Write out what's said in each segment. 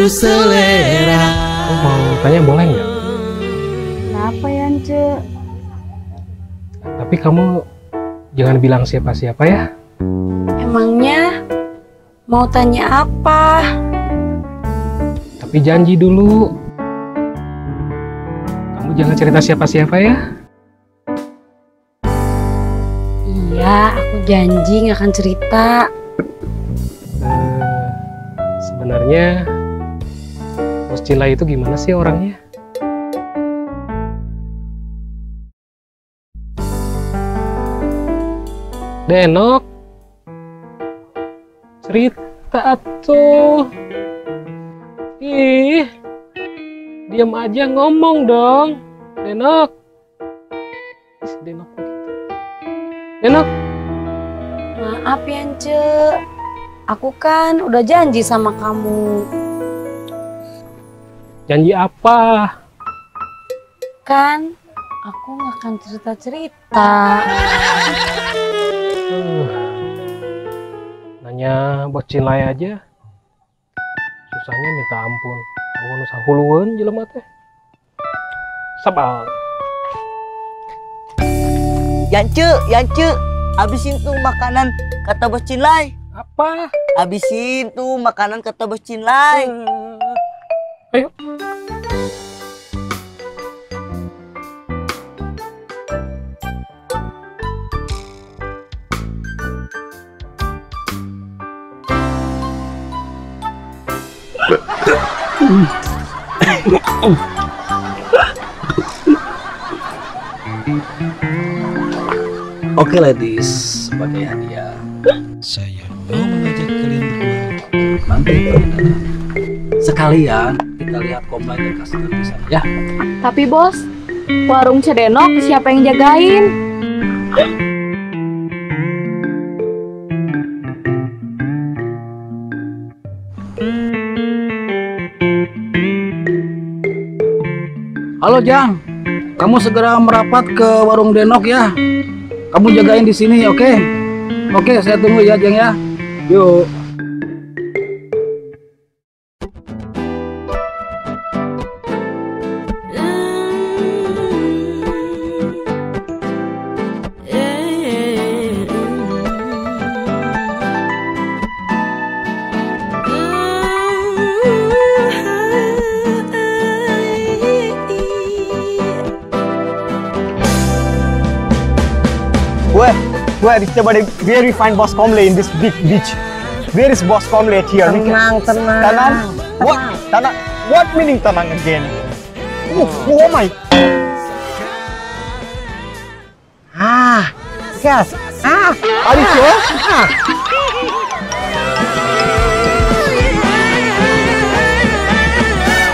Pengurus selera. Aku mau tanya boleh nggak? Kenapa ya, Ence? Tapi kamu jangan bilang siapa-siapa ya. Emangnya mau tanya apa? Tapi janji dulu. Kamu jangan cerita siapa-siapa ya. Iya, aku janji gak akan cerita. Sebenarnya Bos Cinlay itu gimana sih orangnya? Denok, cerita tuh. Ih, diam aja, ngomong dong, Denok. Denok begitu. Denok. Maaf ya, Ence. Aku kan udah janji sama kamu. Janji apa? Kan aku gak akan cerita-cerita. Nanya Bos Cinlay aja. Susahnya minta ampun. Kamu nusa huluan jelema teh. Sabal. Yance, habisin tuh makanan kata Bos Cinlay. Apa? Habisin tuh makanan kata Bos Cinlay. Ayo. Oke ladies, sebagai hadiah saya mau mengajak kalian berdua nanti perkenalan. Sekalian kita lihat komplain dan customer di sana ya. Tapi bos, warung Cedenok siapa yang jagain? Halo Jang, kamu segera merapat ke warung Denok ya. Kamu jagain di sini, oke? Oke, saya tunggu ya Jang ya. Yuk. Where is the very fine Boss Comley in this big beach? Where is Boss Comley at here? Tenang. What? Tenang? What meaning tenang again? Oh my! Yes. Are you sure?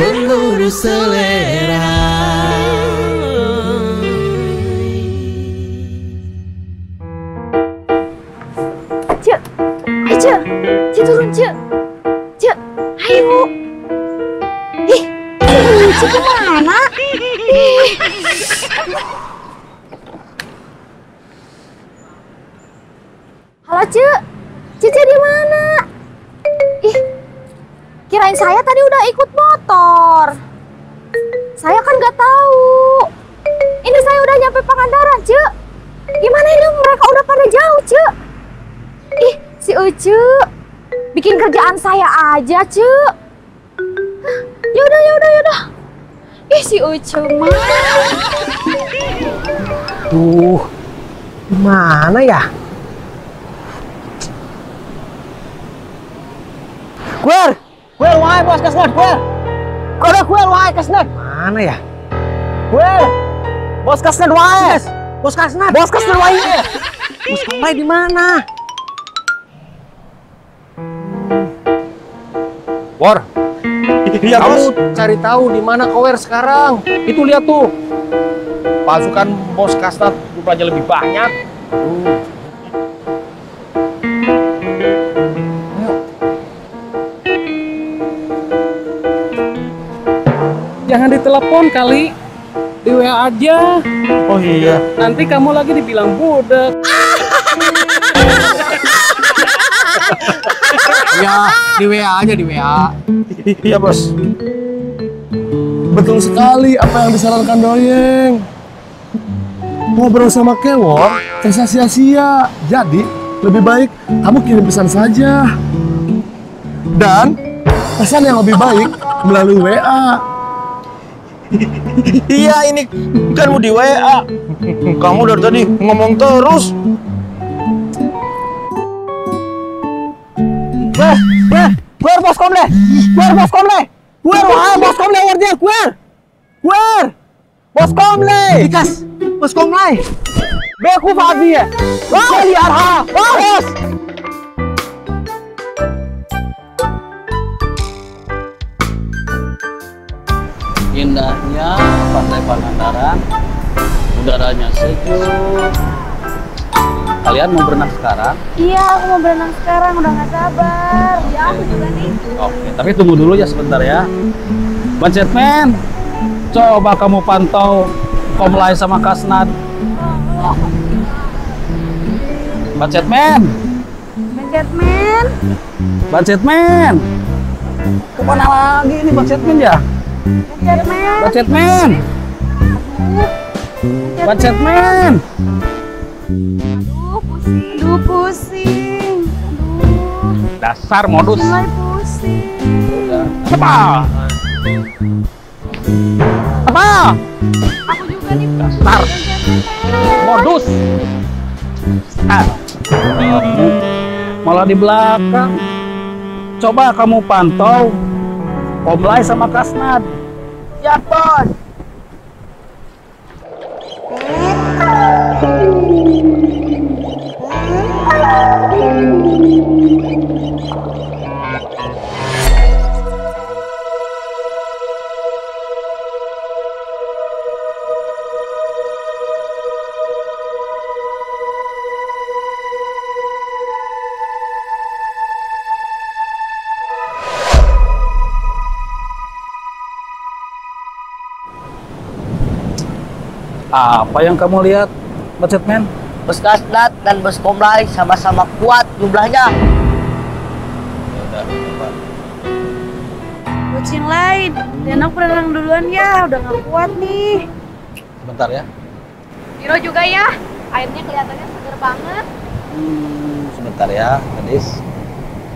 Pengurus selera. Cek turun cek, ayo. Ih, cek kemana? Halo cek di mana? Ih, kirain saya tadi udah ikut motor. Saya kan nggak tahu. Ini saya udah nyampe Pangandaran cek. Gimana ini mereka udah pada jauh cek? Ih, si Ucu bikin kerjaan saya aja, Cuk. Yaudah. Ih, si Ucu mah. Mana ya? Where? Why Bos Kasnet? Where? Why Kasnet? Mana ya? Where? Bos Kasnet why? Bos Kasnet why? Bos Komlay di mana? War, Iya, kamu Bos. cari tahu di mana Kower sekarang. Itu lihat tuh. Pasukan Bos Kasnat rupanya lebih banyak. Jangan ditelepon kali. Di WA aja. Oh iya. Nanti kamu lagi dibilang budak. Iya, di WA aja di WA. Iya bos. Betul sekali apa yang disarankan Doyeng. Ngobrol sama Kewon terasa sia-sia. Jadi lebih baik kamu kirim pesan saja. Dan pesan yang lebih baik melalui WA. Iya, ini kan mau di WA. Kamu dari tadi ngomong terus. Where bos komle? Where bos komle? Where wah bos komle warnya? Where? Bos komle. Ikas. Bos komle. Beku Fabi ya. Wah, lihat ha. Bos. Indahnya Pantai Pangandaran, udaranya sejuk. Kalian mau berenang sekarang? Iya, aku mau berenang sekarang, udah nggak sabar. Ya, aku juga nih. Oke, tapi tunggu dulu ya sebentar ya. Budgetman, coba kamu pantau Komlai sama Kasnad. Budgetman, Budgetman. Kemana lagi ini Budgetman ya? Budgetman. Aduh, pusing. Dasar modus. Mulai pusing. Apa? Aku juga nih. Dasar modus. Malah di belakang. Coba kamu pantau Komlai sama Kasnad. Ya bos. Apa yang kamu lihat, Budgetman? Bos Kasnad dan bos Komlai sama-sama kuat jumlahnya. Bucin lain, Denok berenang duluan ya, udah gak kuat nih. Sebentar ya. Biro juga ya, airnya kelihatannya seger banget. Sebentar ya, Gadis.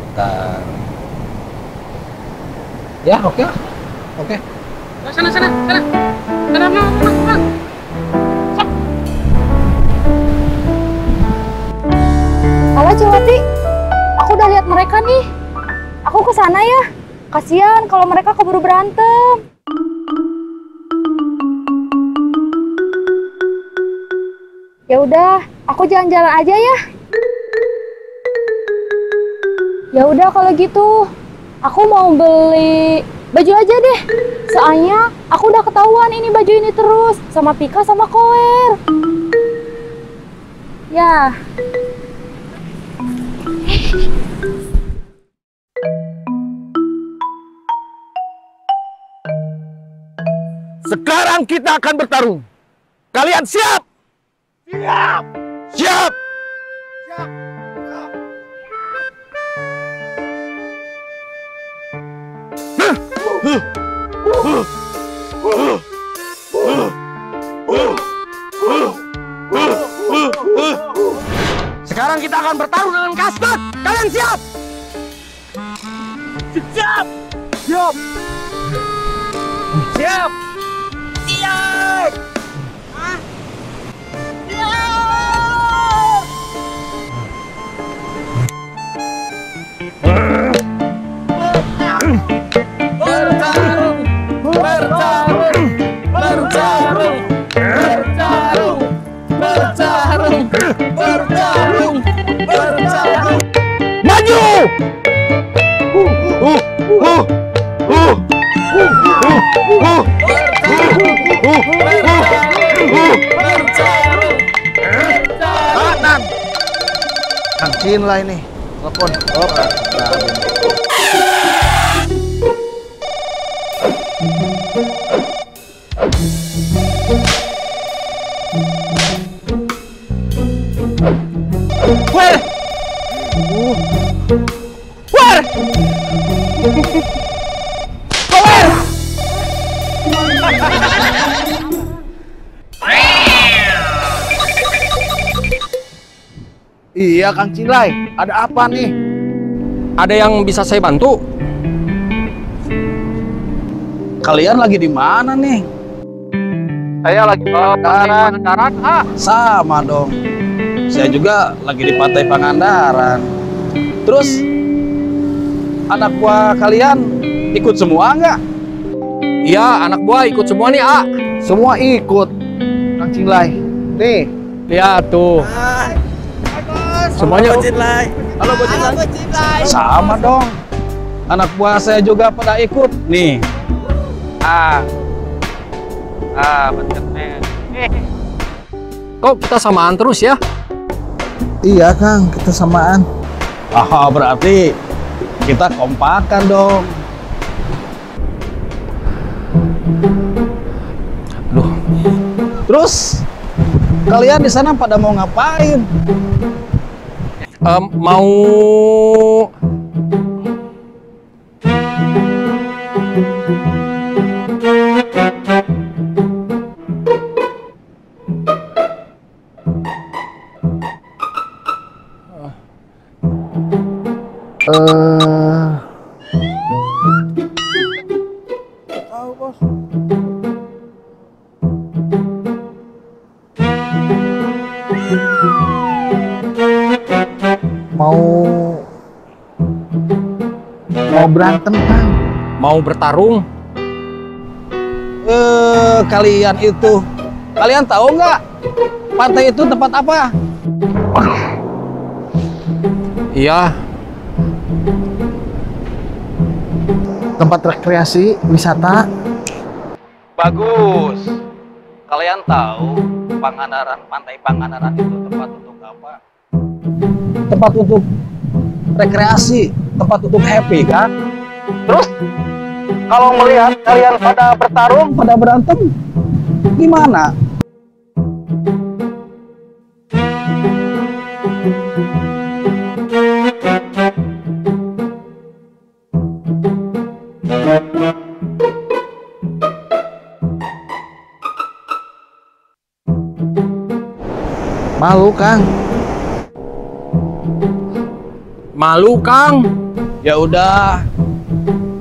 Bentar. Ya, oke. Sana. Halo Cewati, aku udah lihat mereka nih. Aku ke sana ya. Kasihan kalau mereka keburu berantem. Ya udah, aku jalan-jalan aja ya. Ya udah kalau gitu, aku mau beli baju aja deh. Soalnya aku udah ketahuan ini baju ini terus sama Pika sama Koer. Ya. Sekarang kita akan bertarung. Kalian siap? Siap. Sekarang kita akan bertarung dengan Kasnad. Kalian siap? Siap. Maju! Angkin lah ini. Telepon. Keluar! Keluar! Iya Kang Cilai, ada apa nih? Ada yang bisa saya bantu? Kalian lagi di mana nih? Saya lagi di Pangandaran. Sama dong. Saya juga lagi di Pantai Pangandaran. Terus anak buah kalian ikut semua nggak? Iya, anak buah ikut semua nih, A. Semua ikut. Kang Cilai. Nih. Lihat tuh. Semuanya. Halo Bos Cilai. Sama dong. Anak buah saya juga pada ikut. Nih. Bener. Kok kita samaan terus ya? Iya Kang, kita samaan. Berarti kita kompakan dong. Loh. Terus kalian di sana pada mau ngapain? Mau Tahu bos. Mau berantem Kang? mau bertarung? Kalian tahu nggak pantai itu tempat apa? Iya, Tempat rekreasi, wisata. Bagus. Kalian tahu Pantai Pangandaran itu tempat untuk apa? Tempat untuk rekreasi, tempat untuk happy kan? Terus kalau melihat kalian pada bertarung, pada berantem, gimana? Malu, Kang. malu Kang. Ya udah,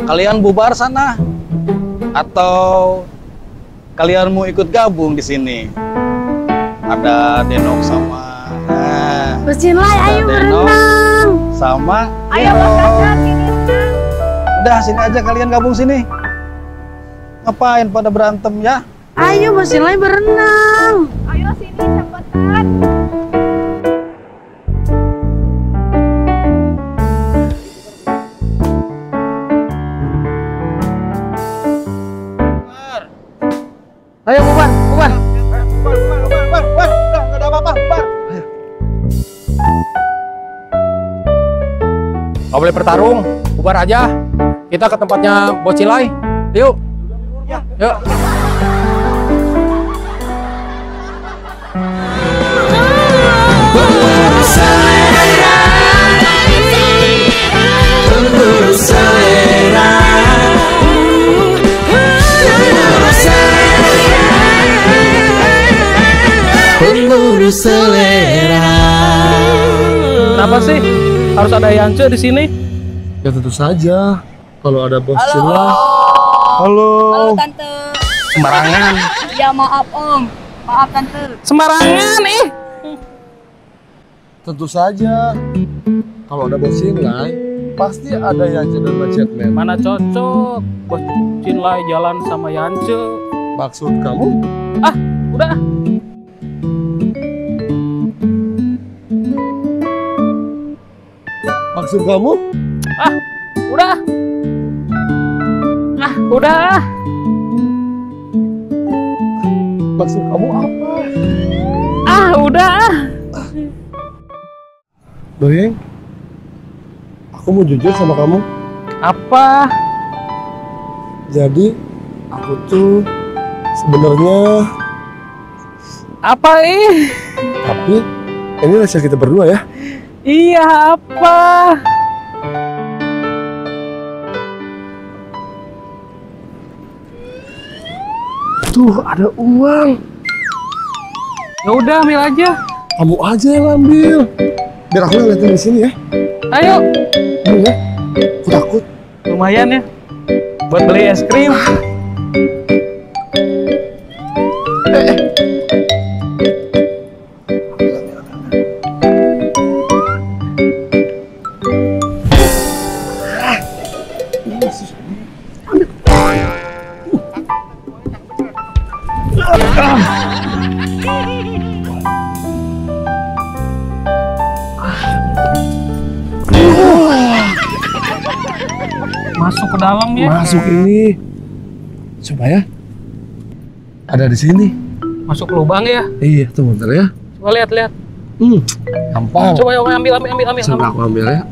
kalian bubar sana. Atau kalian mau ikut gabung di sini? Ada Denok sama Bos Cilai, ayo berenang. sama. Ayo Bos Kasnat, ini Udah sini aja kalian gabung sini. Ngapain pada berantem ya? Ayo Bos Cilai berenang. ayo sini cepetan. Ayo bubar. Bubar, udah nggak ada apa-apa, bubar. Nggak boleh bertarung, bubar aja. Kita ke tempatnya Bos Cilai. Yuk. Yuk. Pemburu selera. Kenapa sih harus ada Yance di sini? Ya tentu saja. Kalau ada Bos Cilai. Halo Tante. Sembarangan. Ya maaf Om. Maaf Tante. Sembarangan Tentu saja. Kalau ada Bos Cilai, pasti ada Yance dan Macetman. Mana cocok Bos Cilai jalan sama Yance? Maksud kamu? Udah. Maksud kamu? Udah. Udah. Maksud kamu apa? Udah. Doyeng, aku mau jujur sama kamu. Apa? Jadi, aku tuh sebenarnya, Apa tapi ini rahasia kita berdua ya. Iya, apa? Aduh, ada uang. Ya udah, ambil aja. Kamu aja yang ambil. Biar aku yang liatin di sini ya. Ayo. Ambil ya. Aku takut. Lumayan ya. Buat beli es krim. Masuk ke dalam ya. Masuk ini. Coba ya. Ada di sini. Masuk lubang ya. Iya, tuh bentar ya. Coba lihat. Gampang. Coba ya, ambil. Coba aku ambil ya.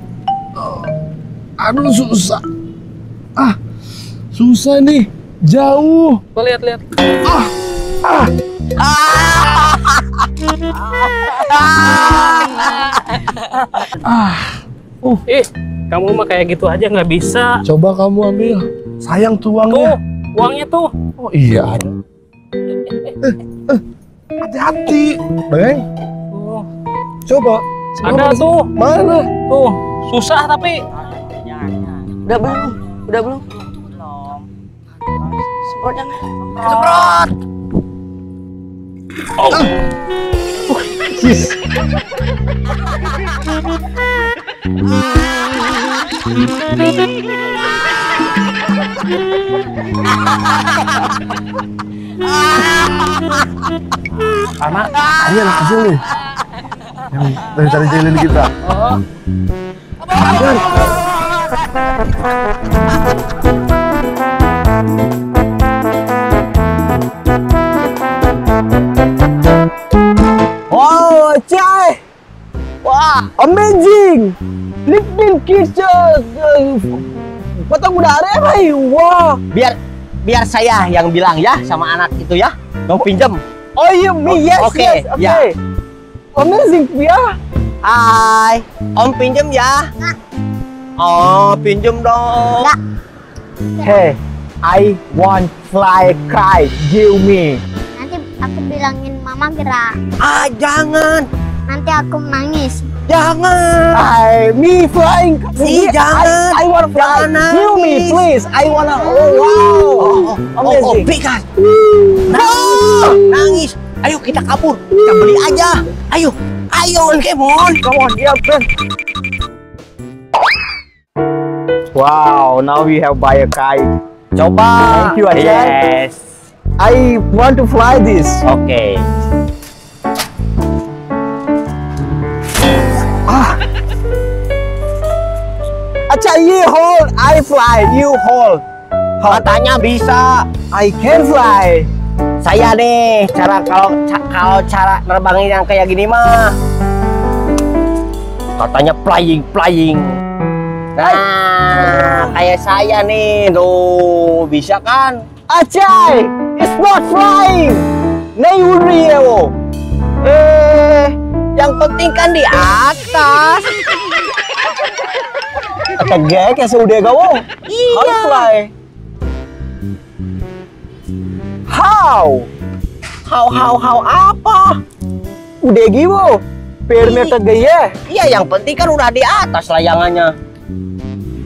Aduh, susah. Susah nih. Jauh. Coba lihat. Kamu mah kayak gitu aja nggak bisa. Coba kamu ambil. Sayang tuh uangnya. Tuh, uangnya tuh. Oh iya ada. Hati-hati, Bang. Coba. Ada tuh. Mana? Tuh, susah tapi. Udah belum? Belum. Semprot jangan. Semprot. Anak, ini anak kecil nih. Yang dari cari jailin kita. Sabar. Wow, Cai. Wah, amazing. Little kitchen. Potong udara ya, Bay. Wah. Biar saya yang bilang ya sama anak itu ya. Mau pinjam. Oh iya, yes, Oke, yes, ya. Amazing, ya. Hai, Om pinjam ya. Oh, pinjam dong. Hey, I want fly kite. Give me. Nanti aku bilangin mama gerak. Ah, jangan. Nanti aku nangis. Jangan. Me flying. Jangan. I want fly. Jangan Give me, nangis. please. I wanna. Oh, wow. Amazing. Pikas. Nangis. Ayo kita kabur. Kita beli aja. Ayo, come on. Come on, yeah, friend. Wow, now we have buy a kite. Coba. Thank you, Aceh. Yes. I want to fly this. Oke. Aceh, you hold, I fly, you hold. Katanya bisa. I can fly. Saya nih kalau cara nerbangin yang kayak gini mah katanya flying. Nah, kayak saya nih, tuh bisa kan? Aceh, it's not flying. Nayuriyo. Yang penting kan di atas. Kagak kayak sudah gawo. How to fly? How apa? Udah gitu. Perme kagaya. Iya, yang penting kan udah di atas layangannya.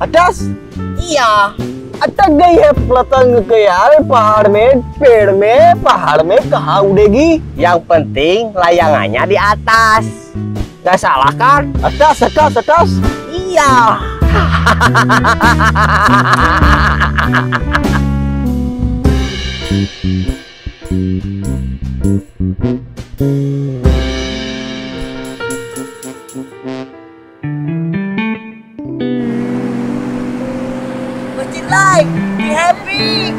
Atas? Iya. अटक गई है पतंग के यार पहाड़ में कहाँ उड़ेगी? Yang penting layangannya di atas. Gak salah kan? Atas. Iya. Be happy.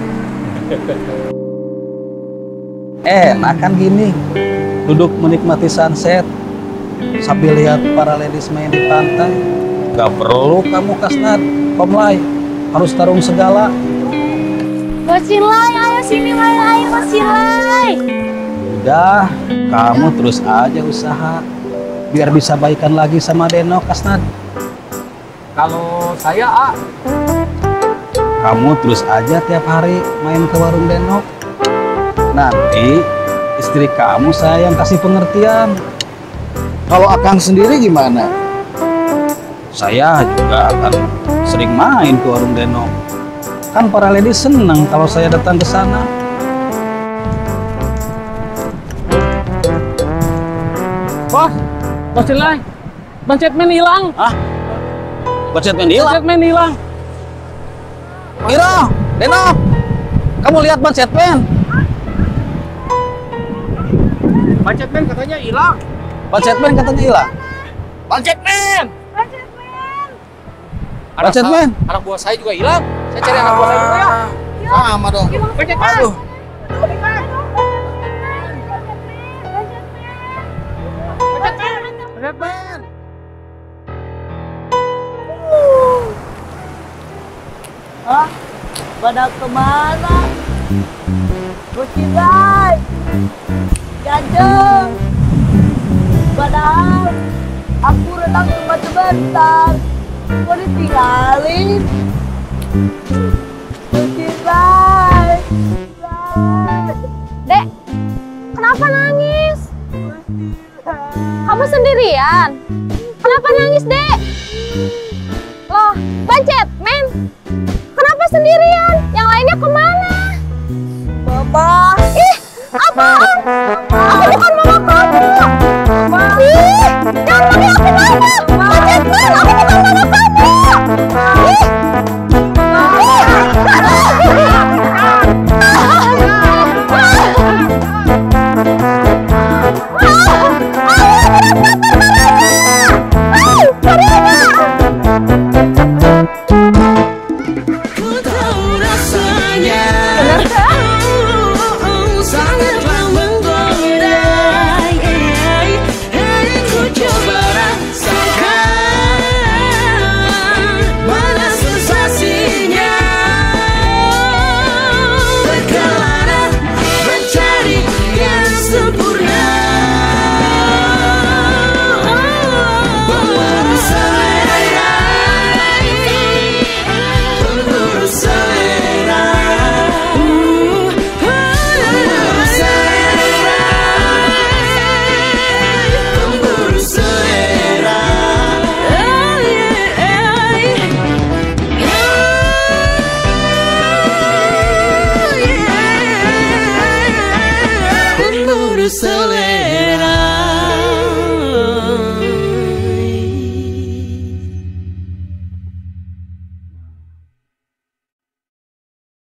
Makan gini, duduk menikmati sunset sambil lihat para ladies main di pantai. Gak perlu kamu Kasnat, Komlai, harus tarung segala. Bos Silai, ayo sini main air Bos Silai. Udah, kamu terus aja usaha biar bisa baikan lagi sama Deno, Kasnat. Kalau saya Kamu terus aja tiap hari main ke warung Denok. Nanti istri kamu saya yang kasih pengertian. Kalau Akang sendiri gimana? Saya juga akan sering main ke warung Denok. Kan para lady senang kalau saya datang ke sana. Bos, bos Cilai, Ban Cetmen hilang. Hah? Ban Cetmen hilang? Ban Cetmen hilang. Iro, Denok, kamu lihat Ban Cetmen? Ban Cetmen katanya hilang. Ban Cetmen katanya hilang. Ban Cetmen. Ban Cetmen? Anak buah saya juga hilang. Saya cari anak buah saya juga ya. Sama dong. Ban Cetmen. Aduh. Cetmen. Pada kemana? Kucilai, Jajeng. Padahal aku renang cuma sebentar. Kok ditinggalin? Kucilai. Dek, kenapa nangis? Kamu sendirian? Kenapa nangis, Dek? Loh, Ban Cetmen, kenapa sendirian? Yang lainnya kemana? Mama,